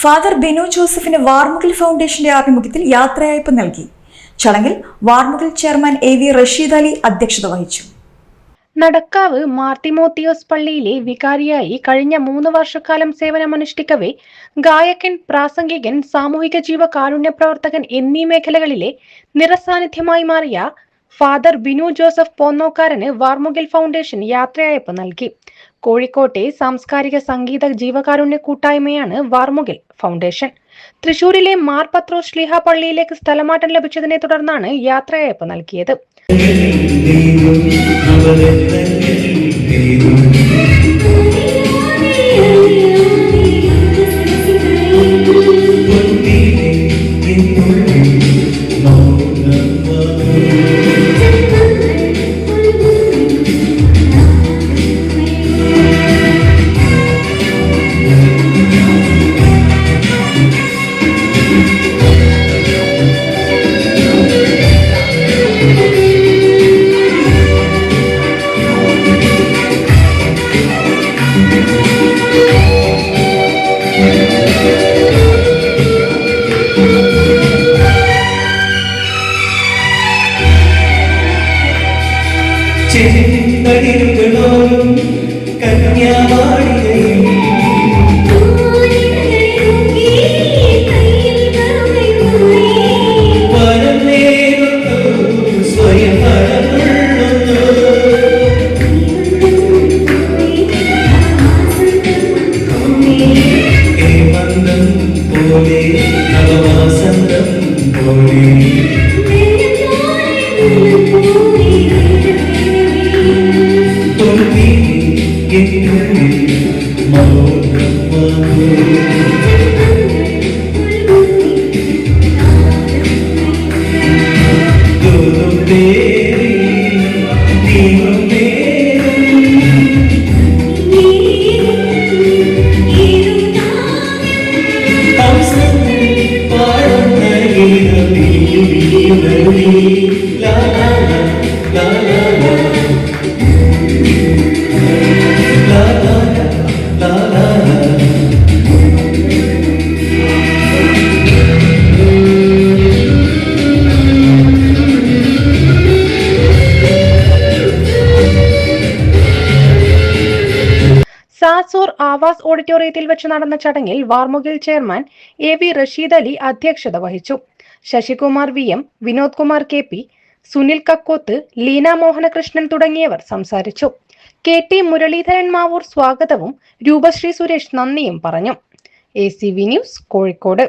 Father Binu ജോസഫിന് വാർമുകിൽ ഫൗണ്ടേഷന്റെ ആഭിമുഖ്യത്തിൽ യാത്രയയപ്പ് നൽകി. ചടങ്ങിൽ വാർമുകിൽ ചെയർമാൻ AV റഷീദ് അലി അധ്യക്ഷത വഹിച്ചു. നടക്കാവ് മാർ തിമോത്തിയോസ് പള്ളിയിലെ വികാരിയായി കഴിഞ്ഞ 3 വർഷക്കാലം സേവനമനുഷ്ഠിക്കവേ ഗായകൻ, പ്രാസംഗികൻ, സാമൂഹിക ജീവ കാരുണ്യ പ്രവർത്തകൻ എന്നീ മേഖലകളിലെ നിറസാന്നിധ്യമായി മാറിയ father Binu Joseph പോന്നോക്കാരന് Varmukil foundation യാത്രയയപ്പ് നൽകി. കോഴിക്കോട്ടെ സാംസ്കാരിക സംഗീത ജീവകാരുണ്യ കൂട്ടായ്മയാണ് വാർമുകിൽ ഫൗണ്ടേഷൻ. തൃശൂരിലെ മാർ പത്രോസ് ശ്ലീഹ പള്ളിയിലേക്ക് സ്ഥലമാറ്റം ലഭിച്ചതിനെ തുടർന്നാണ് യാത്രയയപ്പ് നൽകിയത്. ചെന്തളിരുകളോടും കന്യാവാടികയും വരമേറുന്നു സ്വയം വരമുള്ളുന്നു. ഹേമന്തം പോലെ നവവാസന്തം പോലെ സാസൂർ ആവാസ് ഓഡിറ്റോറിയത്തിൽ വെച്ച് നടന്ന ചടങ്ങിൽ വാർമുകിൽ ചെയർമാൻ AV റഷീദ് അലി അധ്യക്ഷത വഹിച്ചു. ശശികുമാർ VM, വിനോദ് കുമാർ KP, സുനിൽ കക്കോത്ത്, ലീന മോഹനകൃഷ്ണൻ തുടങ്ങിയവർ സംസാരിച്ചു. KT മുരളീധരൻ മാവൂർ സ്വാഗതവും രൂപശ്രീ സുരേഷ് നന്ദിയും പറഞ്ഞു. ACV news, Kozhikode.